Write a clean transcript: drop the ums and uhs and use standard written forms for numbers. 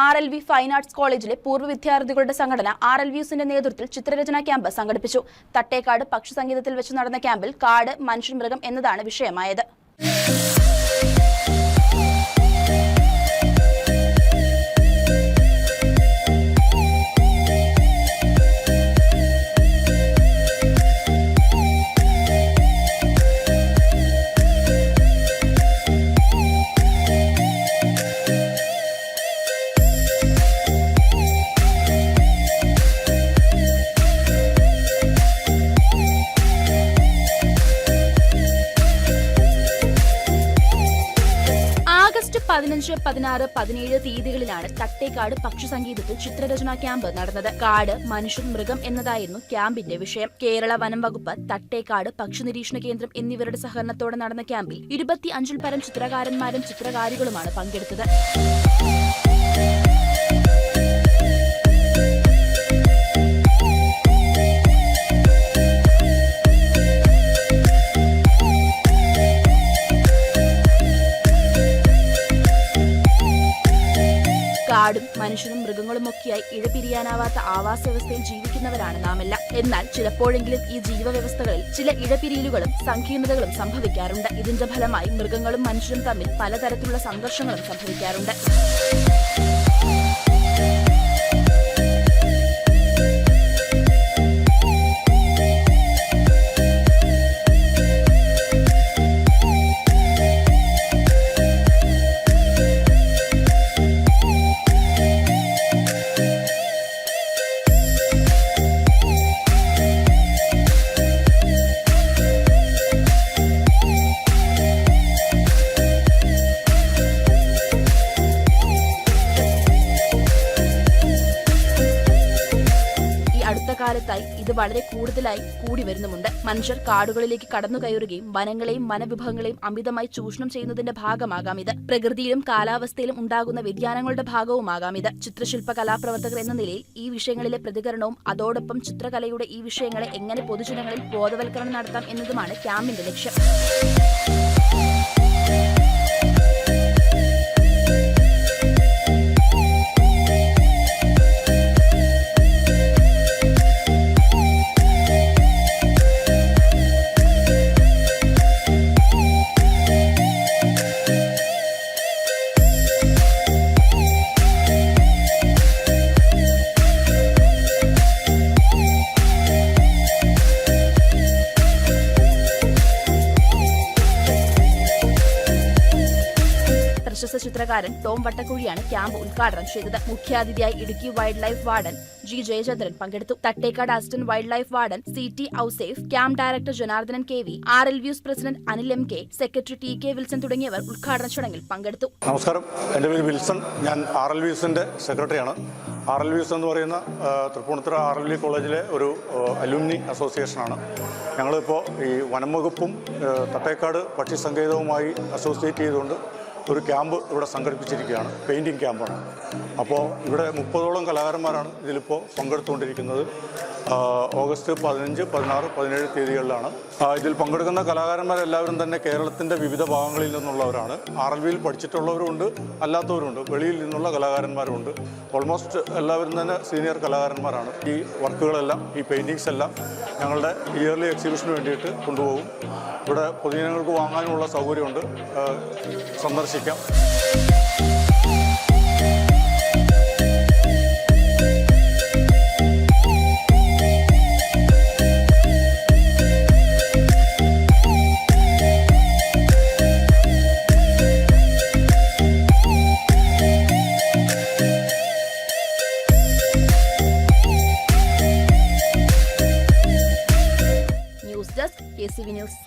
RLV fine arts കോളേജിലെ പൂർവ്വ വിദ്യാർത്ഥികളുടെ സംഘടന RLVസിന്റെ നേതൃത്വത്തിൽ ചിത്രരചനാ ക്യാമ്പ് സംഘടിപ്പിച്ചു. തട്ടേക്കാട് പക്ഷി സംഗീതത്തിൽ വെച്ച് നടന്ന ക്യാമ്പിൽ കാട്, മനുഷ്യൻ, മൃഗം എന്നതാണ് വിഷയമായത്. ഓഗസ്റ്റ് 15, 16, 17 തീയതികളിലാണ് തട്ടേക്കാട് പക്ഷി സംഗീതത്തിൽ ചിത്രരചനാ ക്യാമ്പ് നടന്നത്. കാട്, മനുഷ്യൻ, മൃഗം എന്നതായിരുന്നു ക്യാമ്പിന്റെ വിഷയം. കേരള വനം വകുപ്പ്, തട്ടേക്കാട് പക്ഷി നിരീക്ഷണ കേന്ദ്രം എന്നിവരുടെ സഹകരണത്തോടെ നടന്ന ക്യാമ്പിൽ 25-ൽ പരം ചിത്രകാരന്മാരും ചിത്രകാരികളുമാണ് പങ്കെടുത്തത്. കാടും മനുഷ്യനും മൃഗങ്ങളുമൊക്കെയായി ഇഴപിരിയാനാവാത്ത ആവാസ വ്യവസ്ഥയിൽ ജീവിക്കുന്നവരാണ് നാമെല്ലാം. എന്നാൽ ചിലപ്പോഴെങ്കിലും ഈ ജീവവ്യവസ്ഥകളിൽ ചില ഇഴപിരിയലുകളും സങ്കീർണതകളും സംഭവിക്കാറുണ്ട്. ഇതിന്റെ ഫലമായി മൃഗങ്ങളും മനുഷ്യരും തമ്മിൽ പലതരത്തിലുള്ള സംഘർഷങ്ങളും സംഭവിക്കാറുണ്ട്. അടുത്ത കാലത്തായി ഇത് വളരെ കൂടുതലായി കൂടി വരുന്നുമുണ്ട്. മനുഷ്യർ കാടുകളിലേക്ക് കടന്നു കയറുകയും വനങ്ങളെയും വനവിഭവങ്ങളെയും അമിതമായി ചൂഷണം ചെയ്യുന്നതിന്റെ ഭാഗമാകാം ഇത്. പ്രകൃതിയിലും കാലാവസ്ഥയിലും ഉണ്ടാകുന്ന വ്യതിയാനങ്ങളുടെ ഭാഗവുമാകാം ഇത്. ചിത്രശില്പ കലാപ്രവർത്തകർ എന്ന നിലയിൽ ഈ വിഷയങ്ങളിലെ പ്രതികരണവും അതോടൊപ്പം ചിത്രകലയുടെ ഈ വിഷയങ്ങളെ എങ്ങനെ പൊതുജനങ്ങളിൽ ബോധവൽക്കരണം നടത്താം എന്നതുമാണ് ക്യാമ്പിന്റെ ലക്ഷ്യം. പ്രശസ്ത ചിത്രകാരൻ ടോം വട്ടക്കുഴിയാണ് ക്യാമ്പ് ഉദ്ഘാടനം ചെയ്തത്. മുഖ്യാതിഥിയായി Idukki wildlife warden G. Jayachandran പങ്കെടുത്തു. Thattekkad assistant wildlife warden CT Ouseph, camp director Janardhanan KV, RLVs president Anil MK, secretary TK Wilson തുടങ്ങിയവർ ഉദ്ഘാടന ചടങ്ങിൽ പങ്കെടുത്തു. നമസ്കാരം, എൻ്റെ പേര് വിൽസൺ. ഞാൻ RLVസിന്റെ സെക്രട്ടറിയാണ്. RLVs എന്ന് പറയുന്ന തൃപ്പൂണിത്തുറ RLV കോളേജിലെ ഒരു അലുമിനി അസോസിയേഷനാണ്. ഞങ്ങളിപ്പോൾ ഈ വനം വകുപ്പും തട്ടേക്കാട് പക്ഷി സങ്കേതവുമായി അസോസിയേറ്റ് ചെയ്തുകൊണ്ട് ഒരു ക്യാമ്പ് ഇവിടെ സംഘടിപ്പിച്ചിരിക്കുകയാണ്. പെയിൻറ്റിങ് ക്യാമ്പാണ്. അപ്പോൾ ഇവിടെ 30ഓളം കലാകാരന്മാരാണ് ഇതിലിപ്പോൾ പങ്കെടുത്തുകൊണ്ടിരിക്കുന്നത്. ഓഗസ്റ്റ് 15, 16, 17 തീയതികളിലാണ്. ഇതിൽ പങ്കെടുക്കുന്ന കലാകാരന്മാരെല്ലാവരും തന്നെ കേരളത്തിൻ്റെ വിവിധ ഭാഗങ്ങളിൽ നിന്നുള്ളവരാണ്. RLVയിൽ പഠിച്ചിട്ടുള്ളവരുമുണ്ട്, അല്ലാത്തവരുണ്ട്, വെളിയിൽ നിന്നുള്ള കലാകാരന്മാരുമുണ്ട്. ഓൾമോസ്റ്റ് എല്ലാവരും തന്നെ സീനിയർ കലാകാരന്മാരാണ്. ഈ വർക്കുകളെല്ലാം, ഈ പെയിൻറ്റിങ്സ് എല്ലാം ഞങ്ങളുടെ ഇയർലി എക്സിബിഷന് വേണ്ടിയിട്ട് കൊണ്ടുപോകും. ഇവിടെ പൊതുജനങ്ങൾക്ക് വാങ്ങാനുള്ള സൗകര്യമുണ്ട്, സന്ദർശിക്കാം. News desk KCV news.